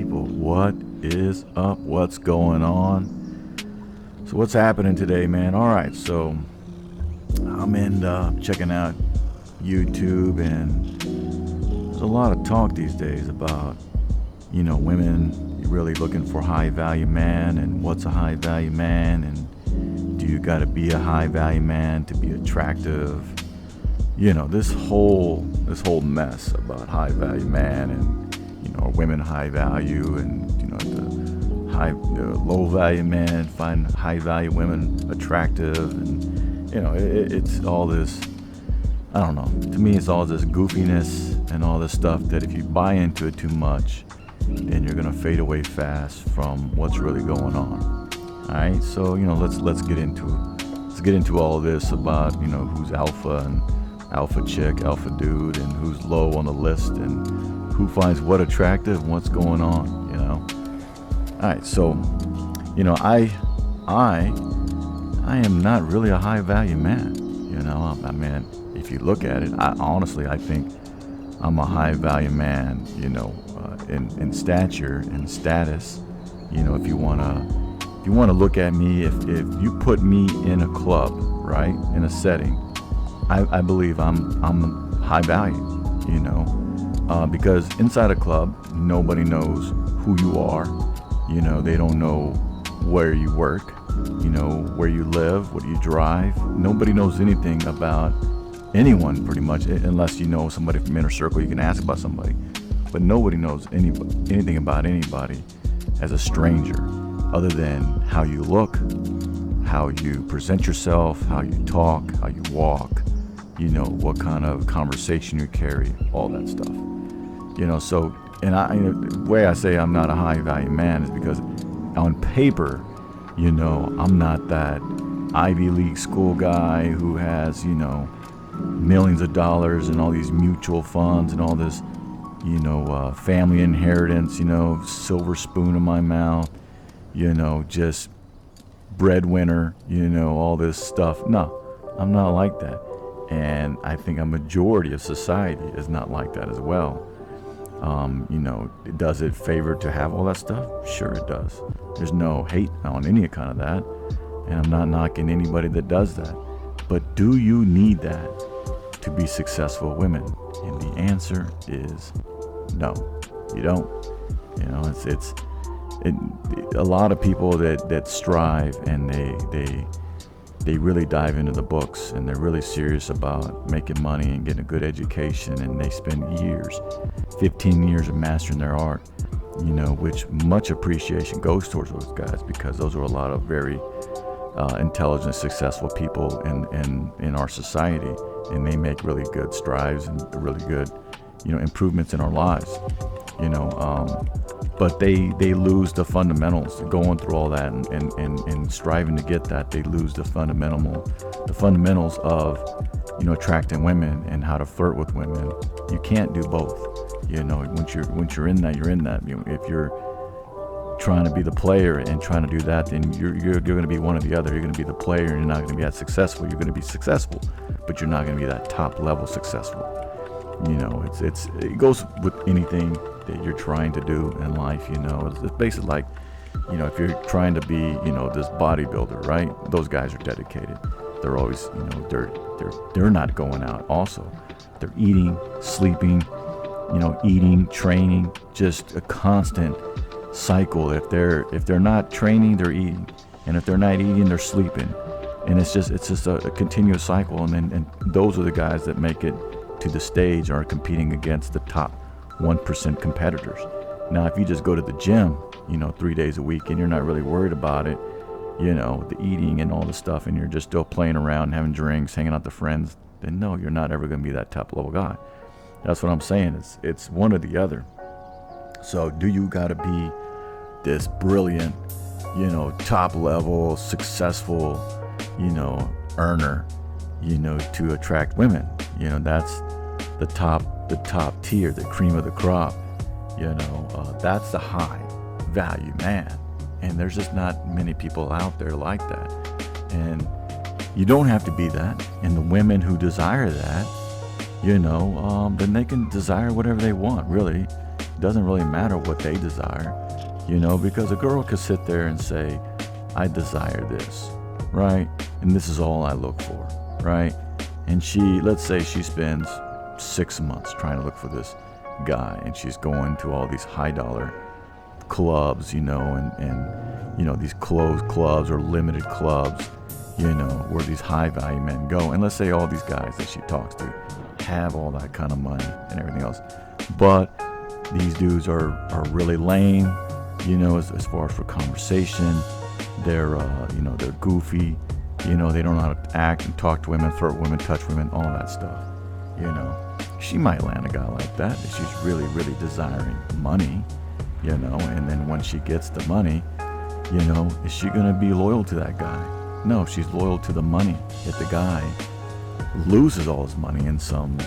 people? What is up? What's going on? So what's happening today, man? All right, so I'm checking out YouTube, and there's a lot of talk these days about, women really looking for high value man, and what's a high value man, and do you got to be a high value man to be attractive? This whole mess about high value man, and are women high value, and the low value men find high value women attractive, and it's all this. I don't know. To me, it's all this goofiness and all this stuff that if you buy into it too much, then you're gonna fade away fast from what's really going on. All right, so let's get into all of this about who's alpha and alpha chick, alpha dude, and who's low on the list, and who finds what attractive and what's going on. All right, so I am not really a high value man. I mean, if you look at it, I think I'm a high value man. In stature and status. If you wanna look at me, if you put me in a club, right, in a setting, I believe I'm high value. Because inside a club, nobody knows who you are. They don't know where you work, where you live, what you drive. Nobody knows anything about anyone, pretty much, unless you know somebody from inner circle. You can ask about somebody, but nobody knows anything about anybody as a stranger, other than how you look, how you present yourself, how you talk, how you walk, what kind of conversation you carry, all that stuff. So, and the way I say I'm not a high value man is because on paper, I'm not that Ivy League school guy who has, millions of dollars and all these mutual funds and all this, family inheritance, silver spoon in my mouth, just breadwinner, all this stuff. No, I'm not like that. And I think a majority of society is not like that as well. Does it favor to have all that stuff? Sure it does. There's no hate on any kind of that. And I'm not knocking anybody that does that. But do you need that to be successful women? And the answer is no, you don't. It's a lot of people that strive, and they really dive into the books, and they're really serious about making money and getting a good education, and they spend years, 15 years of mastering their art, which much appreciation goes towards those guys, because those are a lot of very intelligent, successful people in our society, and they make really good strides and really good improvements in our lives, but they lose the fundamentals. Going through all that and striving to get that, they lose the fundamentals of attracting women and how to flirt with women. You can't do both. Once you're in that, you're in that. If you're trying to be the player and trying to do that, then you're going to be one or the other. You're going to be the player, and you're not going to be that successful. You're going to be successful, but you're not going to be that top level successful. It goes with anything that you're trying to do in life. It's basically like, if you're trying to be, this bodybuilder, right? Those guys are dedicated. They're always, they're not going out. Also, they're eating, sleeping, eating, training, just a constant cycle. If they're not training, they're eating, and if they're not eating, they're sleeping, and it's just a continuous cycle. And those are the guys that make it to the stage, are competing against the top 1% competitors. Now, if you just go to the gym, 3 days a week, and you're not really worried about it, the eating and all the stuff, and you're just still playing around, having drinks, hanging out with friends, then no, you're not ever going to be that top level guy. That's what I'm saying. It's one or the other. So do you got to be this brilliant, top level, successful, earner, to attract women? That's the top tier, the cream of the crop. That's the high value man, and there's just not many people out there like that. And you don't have to be that. And the women who desire that, then they can desire whatever they want, really. It doesn't really matter what they desire, because a girl could sit there and say, I desire this, right? And this is all I look for, right? And let's say she spends 6 months trying to look for this guy, and she's going to all these high dollar clubs, and these closed clubs or limited clubs, where these high value men go. And let's say all these guys that she talks to have all that kind of money and everything else, but these dudes are really lame, as far as for conversation. They're they're goofy, they don't know how to act and talk to women, flirt with women, touch women, all that stuff. She might land a guy like that if she's really, really desiring money, and then when she gets the money, is she gonna be loyal to that guy? No, she's loyal to the money. If the guy loses all his money in some,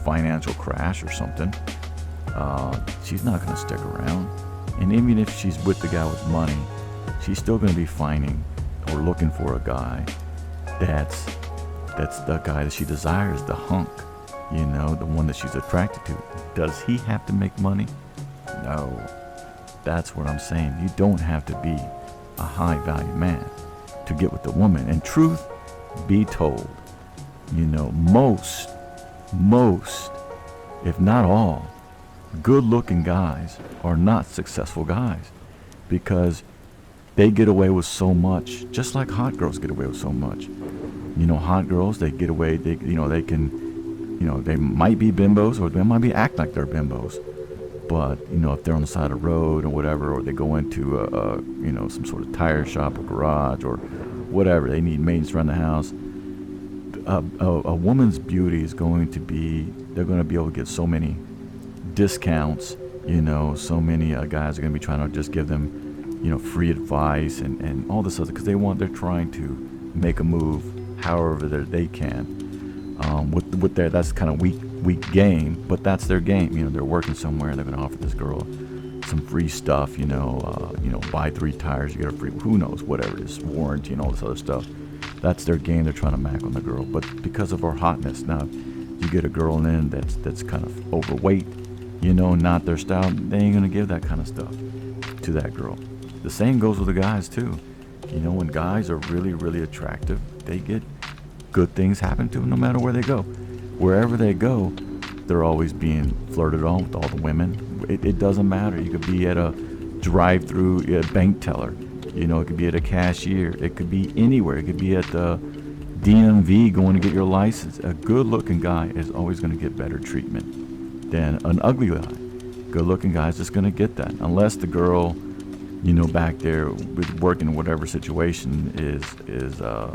financial crash or something, she's not gonna stick around. And even if she's with the guy with money, she's still gonna be finding or looking for a guy that's the guy that she desires, the hunk, the one that she's attracted to. Does he have to make money? No. That's what I'm saying. You don't have to be a high value man to get with the woman. And truth be told, most, if not all, good looking guys are not successful guys, because they get away with so much, just like hot girls get away with so much. Hot girls, they get away, they can, they might be bimbos, or they might be acting like they're bimbos. But, if they're on the side of the road or whatever, or they go into some sort of tire shop or garage or whatever, they need maintenance around the house. A woman's beauty is going to be, they're going to be able to get so many discounts, so many guys are going to be trying to just give them, free advice and all this other, because they're trying to make a move however they can. With their, that's kind of weak game, but that's their game. They're working somewhere, they're going to offer this girl some free stuff, buy 3 tires, you get a free, who knows, whatever it is, warranty and all this other stuff. That's their game. They're trying to mac on the girl. But because of her hotness, now you get a girl in that's kind of overweight, not their style, they ain't going to give that kind of stuff to that girl. The same goes with the guys too. When guys are really, really attractive, they get good things happen to them no matter where they go. Wherever they go, they're always being flirted on with all the women. It doesn't matter. You could be at a drive-through bank teller. It could be at a cashier. It could be anywhere. It could be at the DMV going to get your license. A good-looking guy is always going to get better treatment than an ugly guy. Good-looking guy is just going to get that, unless the girl, back there with working in whatever situation is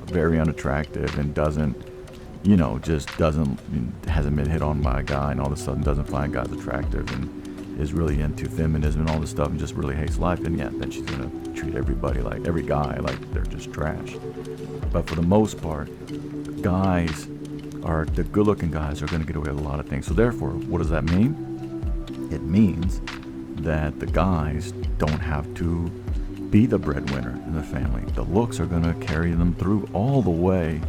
very unattractive and doesn't, hasn't been hit on by a guy and all of a sudden doesn't find guys attractive and is really into feminism and all this stuff and just really hates life, and then she's gonna treat everybody, like every guy, like they're just trash. But for the most part, the good-looking guys are gonna get away with a lot of things. So therefore, what does that mean? It means that the guys don't have to be the breadwinner in the family. The looks are gonna carry them through all the way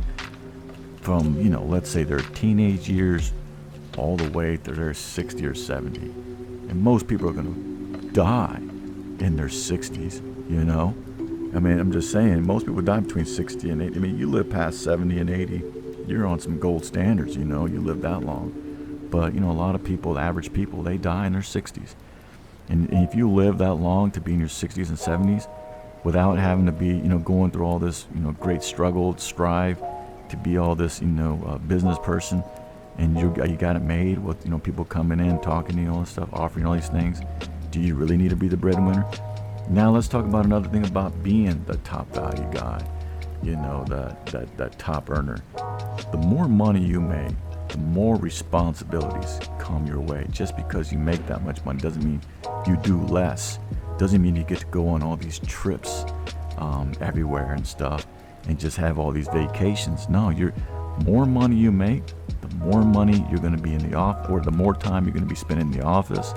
from, let's say their teenage years all the way to their 60 or 70. And most people are going to die in their 60s, I'm just saying, most people die between 60 and 80. You live past 70 and 80, you're on some gold standards, you live that long. But, a lot of people, average people, they die in their 60s. And if you live that long to be in your 60s and 70s without having to be, going through all this, great struggle, strive to be all this, business person, and you got it made with, people coming in, talking to you, all this stuff, offering all these things. Do you really need to be the breadwinner? Now let's talk about another thing about being the top value guy, that top earner. The more money you make, the more responsibilities come your way. Just because you make that much money doesn't mean you do less. Doesn't mean you get to go on all these trips everywhere and stuff and just have all these vacations. No, more money you make, the more money you're going to be in the office, or the more time you're going to be spending in the office.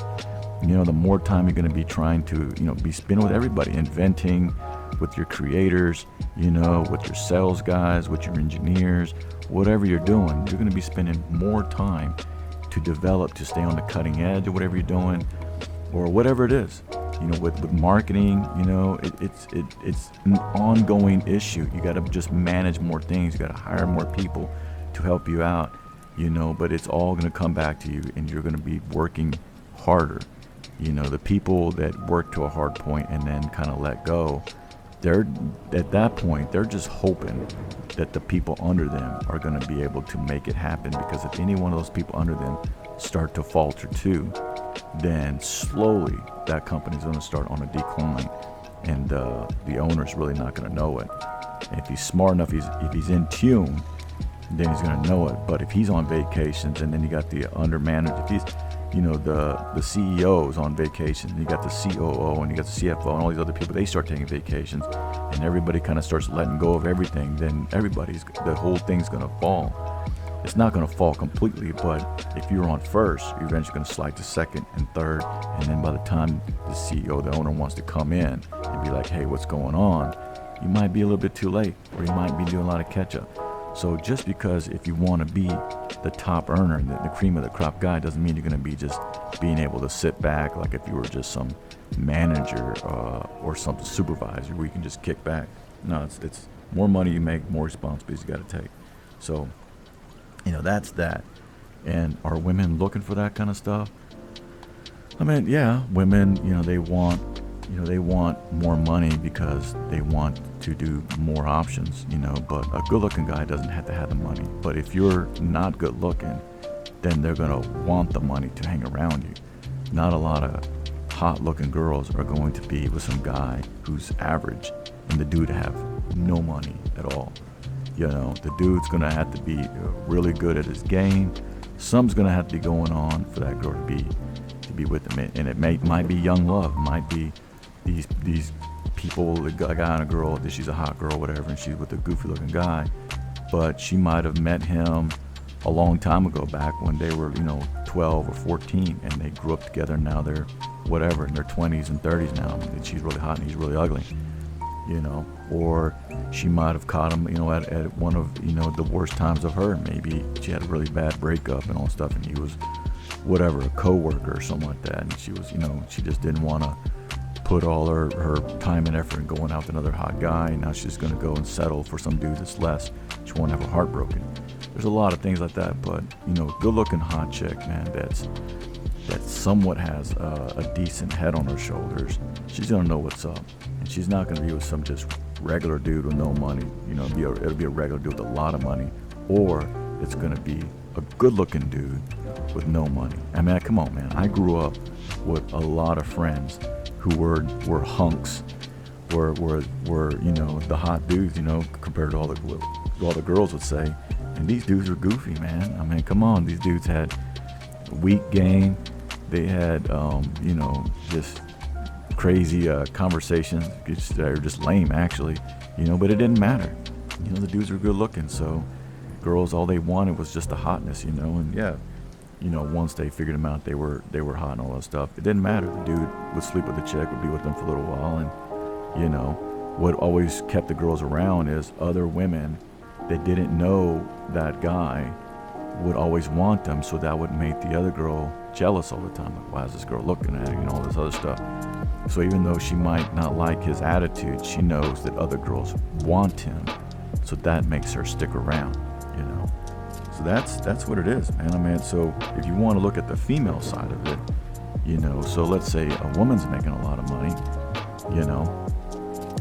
The more time you're going to be trying to, be spending with everybody, inventing with your creators, with your sales guys, with your engineers, whatever you're doing, you're going to be spending more time to develop, to stay on the cutting edge of whatever you're doing. or whatever it is. With marketing, it's an ongoing issue. You got to just manage more things. You got to hire more people to help you out, but it's all going to come back to you, and you're going to be working harder. The people that work to a hard point and then kind of let go, they're at that point, they're just hoping that the people under them are going to be able to make it happen, because if any one of those people under them start to falter too, then slowly that company's going to start on a decline, and the owner's really not going to know it. And if he's smart enough, if he's in tune, then he's going to know it. But if he's on vacations, and then you got the undermanaged, if he's, the CEO's on vacation, and you got the COO, and you got the CFO, and all these other people, they start taking vacations, and everybody kind of starts letting go of everything, then the whole thing's going to fall. It's not going to fall completely, but if you're on first, you're eventually going to slide to second and third, and then by the time the CEO, the owner, wants to come in and be like, hey, what's going on, you might be a little bit too late, or you might be doing a lot of catch-up. So just because if you want to be the top earner, the cream of the crop guy, doesn't mean you're going to be just being able to sit back like if you were just some manager or some supervisor where you can just kick back. No, it's more money you make, more responsibilities you got to take. So, that's that. And are women looking for that kind of stuff? I mean, yeah, women, they want more money because they want to do more options, but a good-looking guy doesn't have to have the money. But if you're not good-looking, then they're going to want the money to hang around you. Not a lot of hot-looking girls are going to be with some guy who's average and the dude have no money at all. The dude's going to have to be really good at his game. Something's going to have to be going on for that girl to be with him. And it might be young love, might be these people, a guy and a girl, that she's a hot girl, whatever, and she's with a goofy looking guy, but she might have met him a long time ago, back when they were 12 or 14, and they grew up together, and now they're whatever in their 20s and 30s now, and she's really hot and he's really ugly, or she might have caught him at one of the worst times of her. Maybe she had a really bad breakup and all stuff, and he was whatever, a co-worker or something like that, and she was she just didn't want to put all her time and effort in going out with another hot guy, and now she's going to go and settle for some dude that's less. She won't have her heart broken. There's a lot of things like that, but good-looking hot chick, man, that somewhat has a decent head on her shoulders, she's going to know what's up, and she's not going to be with some just regular dude with no money. It'll be a regular dude with a lot of money, or it's going to be a good-looking dude with no money. I mean, come on, man. I grew up with a lot of friends who were hunks, were the hot dudes, compared to all the girls would say, and these dudes were goofy, man. I mean, come on, these dudes had weak game, they had just crazy conversations, they were just lame actually, but it didn't matter. The dudes were good looking, so girls, all they wanted was just the hotness, and yeah. Once they figured them out, they were hot and all that stuff. It didn't matter. The dude would sleep with the chick, would be with them for a little while, and what always kept the girls around is other women that didn't know that guy would always want them, so that would make the other girl jealous all the time. Like, why is this girl looking at her? All this other stuff. So even though she might not like his attitude, she knows that other girls want him, so that makes her stick around. So that's what it is, man. I mean, so if you want to look at the female side of it, so let's say a woman's making a lot of money,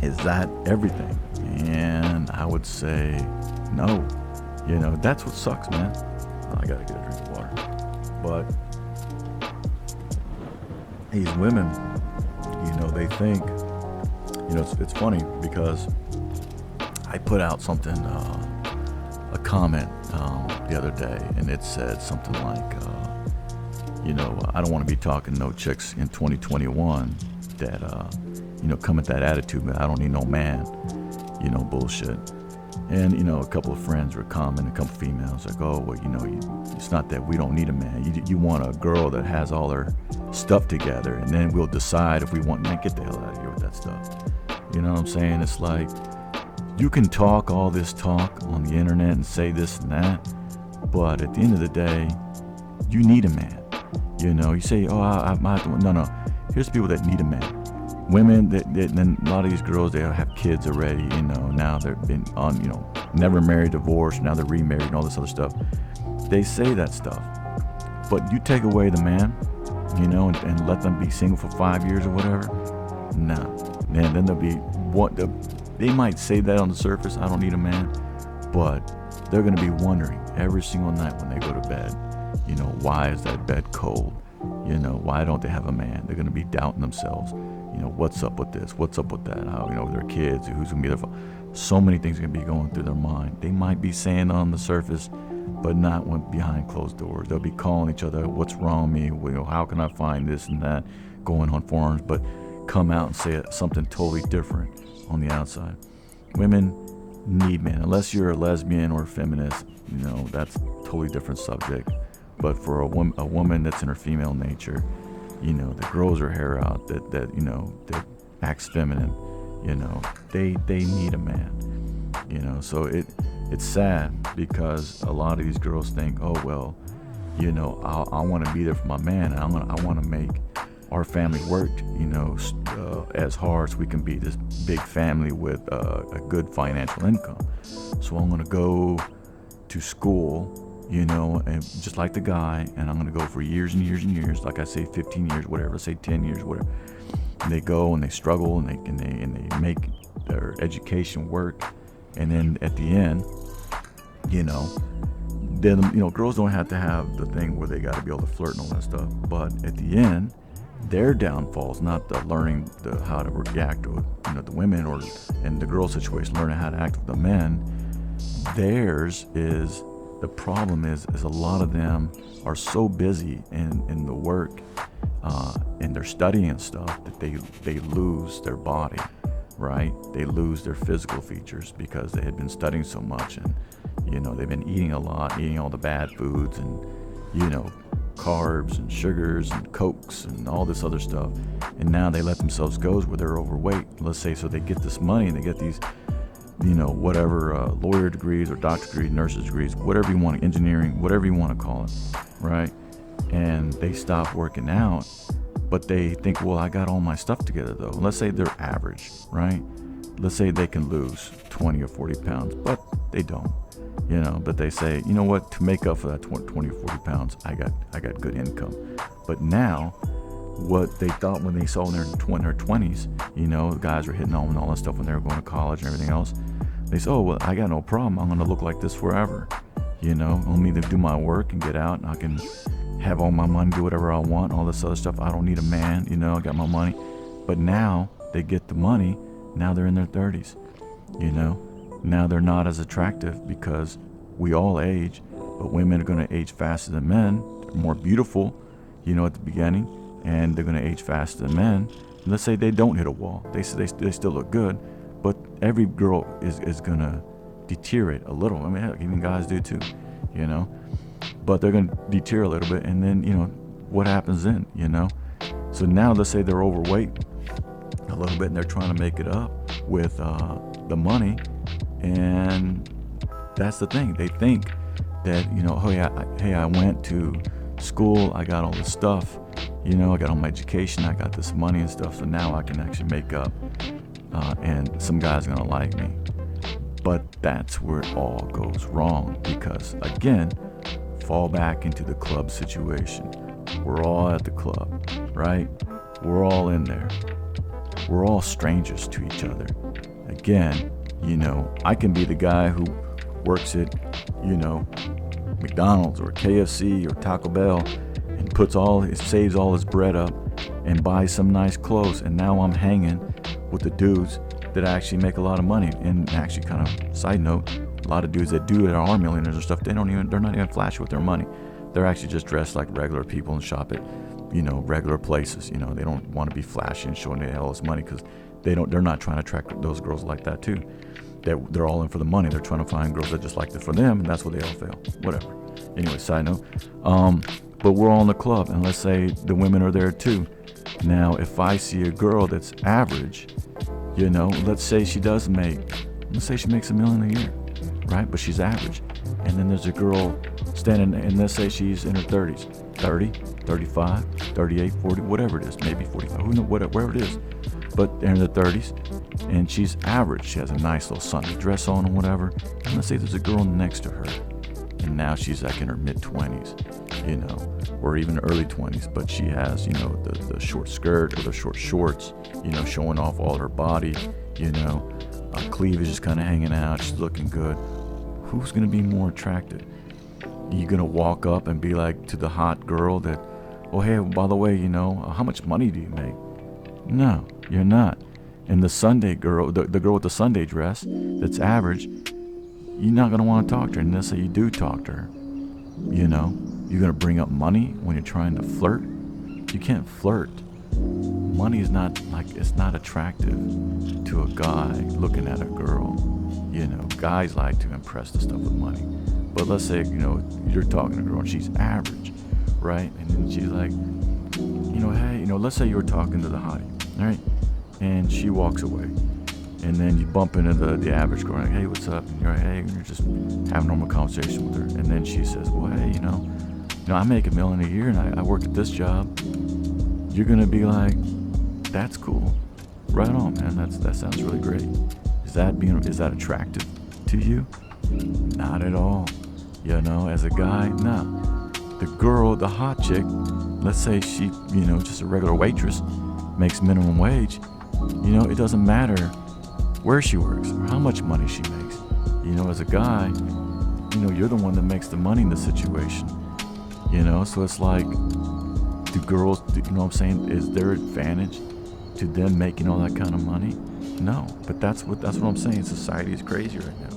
is that everything? And I would say no. That's what sucks, man. I gotta get a drink of water. But these women, they think, it's funny because I put out something, a comment the other day, and it said something like, I don't want to be talking no chicks in 2021 that, come with that attitude, man. I don't need no man, bullshit. And, a couple of friends were commenting, a couple of females, like, oh, well, it's not that we don't need a man. You want a girl that has all her stuff together, and then we'll decide if we want, man, get the hell out of here with that stuff. You know what I'm saying? It's like, you can talk all this talk on the internet and say this and that, but at the end of the day, you need a man. You know, you say, oh, I have to. No. Here's the people that need a man. Women then a lot of these girls, they have kids already. You know, now they've been on, you know, never married, divorced. Now they're remarried and all this other stuff. They say that stuff, but you take away the man, you know, and let them be single for 5 years or whatever. Nah, man. Then they'll be they might say that on the surface, I don't need a man, but they're gonna be wondering every single night when they go to bed, you know, why is that bed cold? You know, why don't they have a man? They're gonna be doubting themselves. You know, what's up with this? What's up with that? How, you know, their kids, who's gonna be their father? So many things are gonna be going through their mind. They might be saying on the surface, but not when behind closed doors. They'll be calling each other, what's wrong with me? Well, how can I find this and that? Going on forums, but come out and say something totally different on the outside. Women need men, unless you're a lesbian or a feminist. You know, that's a totally different subject. But for a woman that's in her female nature, you know, that grows her hair out, that you know, that acts feminine, you know, they need a man. You know, so it's sad because a lot of these girls think, oh well, you know, I want to be there for my man, and I want to make our family work, you know, as hard as we can be this big family with a good financial income. So I'm gonna go to school, you know, and just like the guy, and I'm gonna go for years and years and years, like I say 15 years, whatever, say 10 years, whatever. And they go and they struggle and they make their education work, and then at the end, you know, then, you know, girls don't have to have the thing where they got to be able to flirt and all that stuff, but at the end, their downfalls, not the learning how to react with, you know, the women, or in the girl situation, learning how to act with the men. Theirs is the problem is a lot of them are so busy in the work and their studying and stuff that they lose their body, right? They lose their physical features because they had been studying so much, and you know, they've been eating a lot, eating all the bad foods, and you know, carbs and sugars and cokes and all this other stuff, and now they let themselves go where they're overweight. Let's say, so they get this money and they get these, you know, whatever lawyer degrees or doctor degrees, nurses degrees, whatever you want, engineering, whatever you want to call it, right? And they stop working out, but they think, well, I got all my stuff together though. Let's say they're average, right? Let's say they can lose 20 or 40 pounds, but they don't. You know, but they say, you know what, to make up for that 20 or 40 pounds, I got good income. But now, what they thought when they saw in their 20s, you know, guys were hitting on and all that stuff when they were going to college and everything else, they say, oh, well, I got no problem. I'm going to look like this forever. You know, let me do my work and get out, and I can have all my money, do whatever I want, all this other stuff. I don't need a man, you know, I got my money. But now they get the money, now they're in their 30s, you know. Now they're not as attractive because we all age, but women are going to age faster than men. They're more beautiful, you know, at the beginning, and they're going to age faster than men. And let's say they don't hit a wall. They still look good, but every girl is going to deteriorate a little. I mean, heck, even guys do too, you know. But they're going to deteriorate a little bit, and then, you know, what happens then, you know? So now let's say they're overweight a little bit, and they're trying to make it up with the money. And that's the thing. They think that, you know, oh yeah, I went to school, I got all this stuff, you know, I got all my education, I got this money and stuff, so now I can actually make up, and some guy's gonna like me. But that's where it all goes wrong, because again, fall back into the club situation. We're all at the club, right? We're all in there. We're all strangers to each other. Again, you know, I can be the guy who works at, you know, McDonald's or KFC or Taco Bell and saves all his bread up and buys some nice clothes, and now I'm hanging with the dudes that actually make a lot of money. And actually, kind of side note, a lot of dudes that do it are millionaires or stuff. They're not even flashy with their money. They're actually just dressed like regular people and shop at, you know, regular places. You know, they don't want to be flashy and showing they have all this money because they're not trying to attract those girls like that too. They're all in for the money. They're trying to find girls that just like it for them, and that's where they all fail. Whatever. Anyway, side note. But we're all in the club, and let's say the women are there too. Now, if I see a girl that's average, you know, let's say she makes $1 million a year, right? But she's average. And then there's a girl standing, and let's say she's in her 30s, 30, 35, 38, 40, whatever it is, maybe 45, who knows, whatever it is. But they're in the 30s, and she's average. She has a nice little Sunday dress on and whatever. And let's say there's a girl next to her, and now she's like in her mid-20s, you know, or even early 20s, but she has, you know, the short skirt or the short shorts, you know, showing off all her body, you know, cleavage is kind of hanging out. She's looking good. Who's going to be more attracted? You going to walk up and be like to the hot girl that, oh, hey, by the way, you know, how much money do you make? No, you're not. And the Sunday girl, the girl with the Sunday dress that's average, you're not going to want to talk to her unless you do talk to her. You know, you're going to bring up money when you're trying to flirt. You can't flirt. Money is not like, it's not attractive to a guy looking at a girl. You know, guys like to impress the stuff with money. But let's say, you know, you're talking to a girl and she's average, right? And then she's like, you know, hey, you know, let's say you were talking to the hottie, all right? And she walks away. And then you bump into the average girl, like, hey, what's up? And you're like, hey, and you're just having a normal conversation with her. And then she says, well, hey, you know, I make $1 million a year and I work at this job. You're going to be like, that's cool. Right on, man. That sounds really great. Is that attractive to you? Not at all. You know, as a guy, no. The girl, the hot chick, let's say she, you know, just a regular waitress, makes minimum wage. You know, it doesn't matter where she works or how much money she makes. You know, as a guy, you know, you're the one that makes the money in the situation. You know, so it's like, do girls, you know what I'm saying? Is there advantage to them making all that kind of money? No, but that's what I'm saying. Society is crazy right now.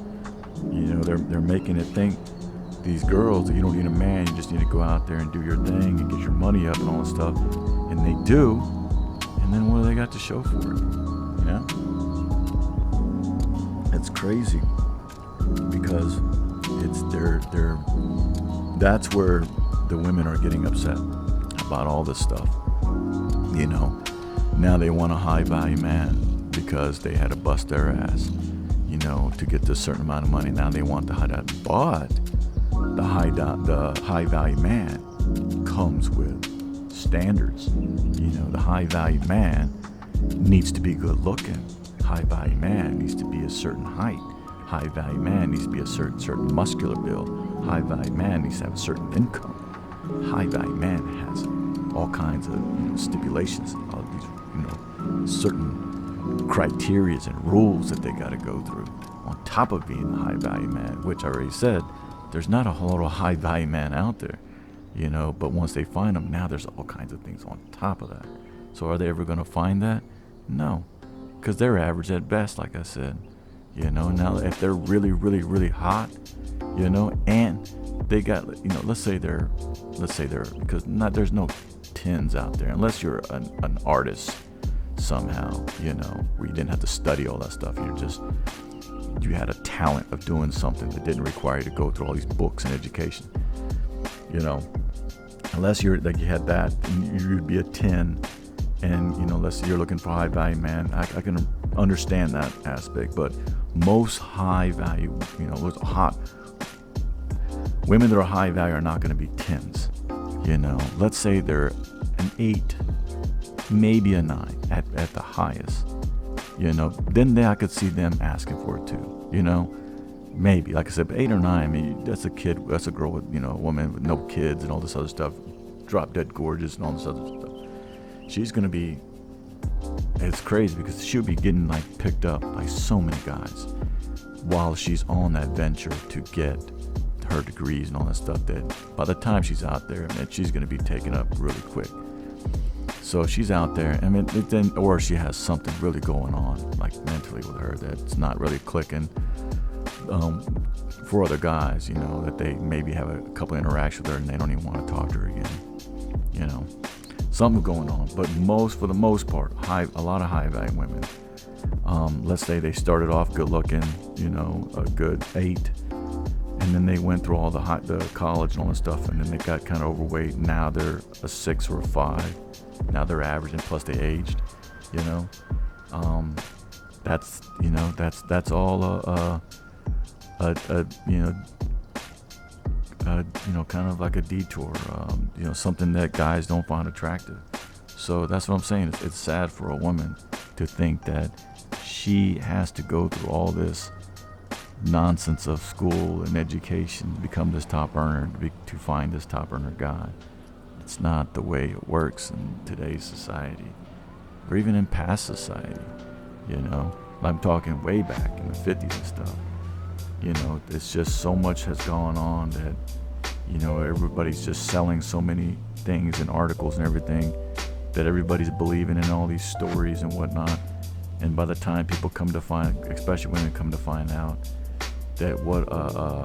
You know, they're making it think these girls that you don't need a man, you just need to go out there and do your thing and get your money up and all that stuff. And they do, and then what do they got to show for it? You know? It's crazy because that's where the women are getting upset about all this stuff. You know, now they want a high value man because they had to bust their ass, you know, to get this certain amount of money. Now they want the high value, but the high value man comes with standards. You know, the high value man needs to be good looking. High value man needs to be a certain height. High value man needs to be a certain muscular build. High value man needs to have a certain income. High value man has all kinds of, you know, stipulations, all these, you know, certain criterias and rules that they got to go through on top of being a high value man, which I already said, there's not a whole lot of high value man out there, you know, but once they find them, now there's all kinds of things on top of that. So are they ever going to find that? No, because they're average at best, like I said, you know. Now if they're really, really, really hot, you know, and they got, you know, let's say they're, because there's no 10s out there, unless you're an artist somehow, you know, where you didn't have to study all that stuff. You had a talent of doing something that didn't require you to go through all these books and education, you know. Unless you're like, you had that, you'd be a 10. And, you know, let's say you're looking for high value man. I can understand that aspect, but most high value, you know, hot women that are high value are not going to be 10s. You know, let's say they're an 8, maybe a 9 at the highest. You know, then I could see them asking for it too. You know, maybe, like I said, 8 or 9. I mean, that's a girl with, you know, a woman with no kids and all this other stuff, drop dead gorgeous and all this other stuff. She's gonna be, it's crazy because she'll be getting like picked up by so many guys while she's on that venture to get her degrees and all that stuff, that by the time she's out there, I mean, she's gonna be taken up really quick. So she's out there, I mean, or she has something really going on, like mentally with her, that's not really clicking for other guys, you know, that they maybe have a couple interactions with her and they don't even want to talk to her again, you know. Something going on, but for the most part, a lot of high value women. Let's say they started off good looking, you know, a good 8, and then they went through all the college and all that stuff, and then they got kind of overweight. Now they're a 6 or a 5. Now they're average, and plus they aged, you know. That's, you know, that's all you know, kind of like a detour, something that guys don't find attractive. So that's what I'm saying. It's sad for a woman to think that she has to go through all this nonsense of school and education to become this top earner, to find this top earner guy. It's not the way it works in today's society, or even in past society. I'm talking way back in the 50s and stuff. It's just so much has gone on that, everybody's just selling so many things and articles and everything, that everybody's believing in all these stories and whatnot. And by the time people come to find, especially women come to find out that what a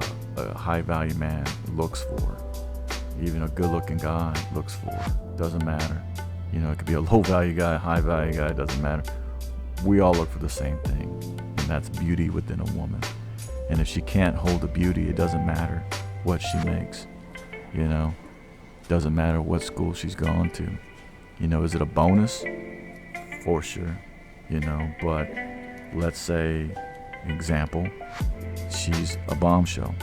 high value man looks for, even a good looking guy looks for, doesn't matter. It could be a low value guy, high value guy, doesn't matter. We all look for the same thing, and that's beauty within a woman. And if she can't hold the beauty, it doesn't matter what she makes. Doesn't matter what school she's gone to. Is it a bonus? For sure. But let's say, example, she's a bombshell,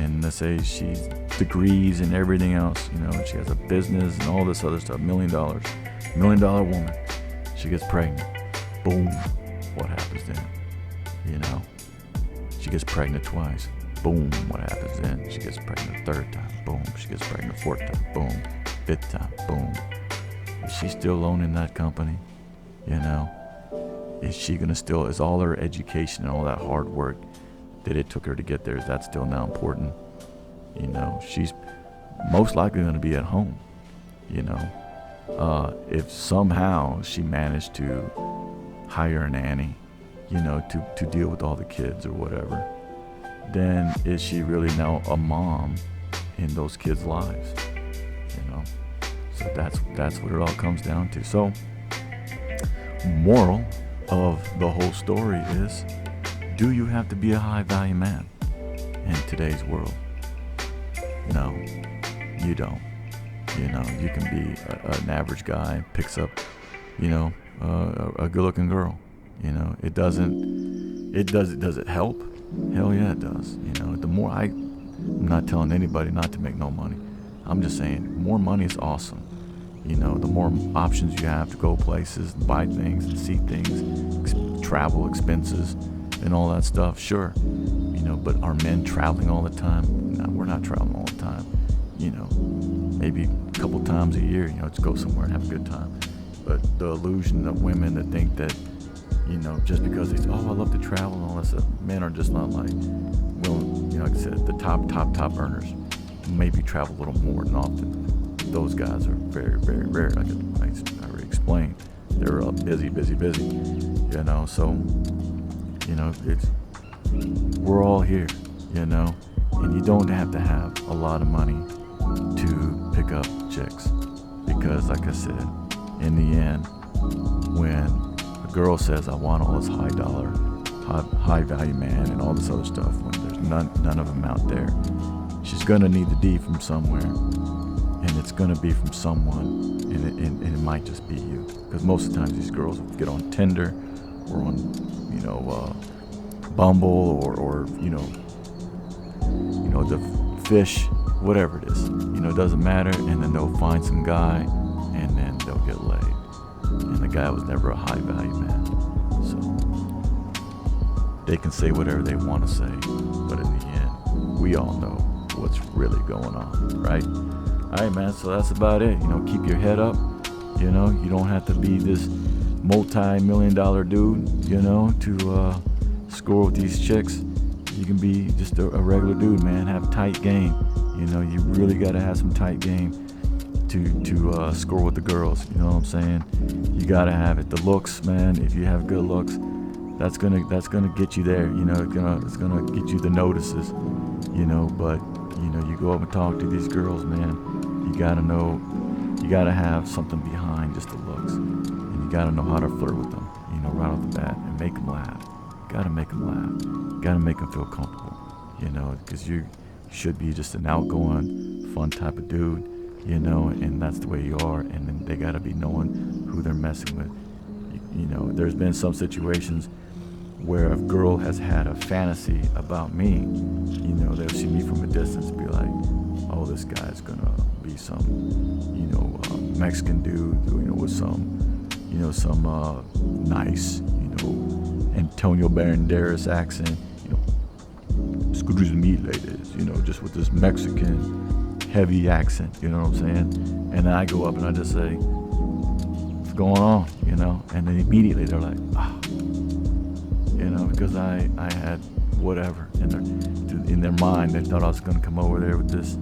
and let's say she's degrees and everything else, she has a business and all this other stuff, $1 million woman. She gets pregnant. Boom. What happens then? She gets pregnant twice. Boom. What happens then? She gets pregnant a third time. Boom. She gets pregnant a fourth time. Boom. Fifth time. Boom. Is she still owning that company? Is she gonna still, is all her education and all that hard work that it took her to get there, is that still now important? She's most likely gonna be at home. If somehow she managed to hire a nanny, to deal with all the kids or whatever, then is she really now a mom in those kids' lives? So that's what it all comes down to. So, moral of the whole story is, do you have to be a high value man in today's world? No, you don't. You can be an average guy, picks up, a good looking girl. Does it help? Hell yeah, it does. The more I'm not telling anybody not to make no money. I'm just saying more money is awesome. The more options you have to go places, buy things, and see things, travel expenses, and all that stuff, sure. But are men traveling all the time? No, we're not traveling all the time. Maybe a couple times a year, to go somewhere and have a good time. But the illusion of women that think that, just because they say, oh, I love to travel and all that stuff, men are just not like, well, like I said, the top earners maybe travel a little more than often. Those guys are very, very rare. Like I already explained, they're busy. So, it's, we're all here, and you don't have to have a lot of money to pick up chicks, because like I said, in the end, when a girl says, I want all this high value man and all this other stuff, when there's none of them out there, she's gonna need the D from somewhere, and it's gonna be from someone, and it might just be you, because most of the time these girls will get on Tinder or on Bumble or the Fish, whatever it is, it doesn't matter, and then they'll find some guy, and then they'll get laid, and the guy was never a high value man. So they can say whatever they want to say, but in the end, we all know what's really going on, right? All right, man, so that's about it. Keep your head up. You don't have to be this multi-million-dollar dude, to score with these chicks. You can be just a regular dude, man. Have tight game. You really got to have some tight game to score with the girls. You know what I'm saying? You got to have it. The looks, man. If you have good looks, that's gonna get you there. It's gonna get you the notices. But you go up and talk to these girls, man. You gotta know. You gotta have something behind just the looks, and you gotta know how to flirt with them. Right off the bat, and make them laugh. Gotta make them laugh. Gotta make them feel comfortable. Because you should be just an outgoing, fun type of dude. And that's the way you are. And then they gotta be knowing who they're messing with. There's been some situations where a girl has had a fantasy about me. They'll see me from a distance and be like, oh, this guy's gonna be some, Mexican dude, with some, nice, Antonio Banderas accent, excuse me, ladies, just with this Mexican heavy accent, you know what I'm saying? And then I go up and I just say, what's going on, And then immediately they're like, because I had whatever in their mind. They thought I was going to come over there with this,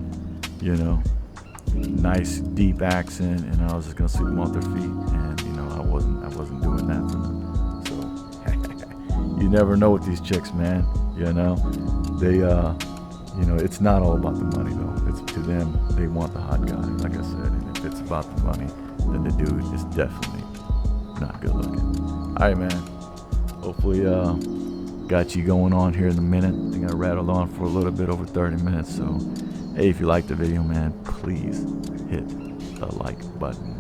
nice deep accent, and I was just going to sweep them off their feet. And I wasn't doing that for them. So you never know with these chicks, man. They it's not all about the money though. It's to them, they want the hot guy, like I said. And if it's about the money, then the dude is definitely not good looking. All right, man. Hopefully, got you going on here in a minute. I think I rattled on for a little bit over 30 minutes. So, hey, if you liked the video, man, please hit the like button.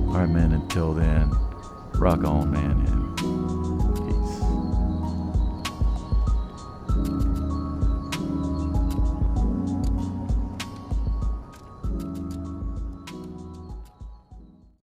All right, man. Until then, rock on, man. And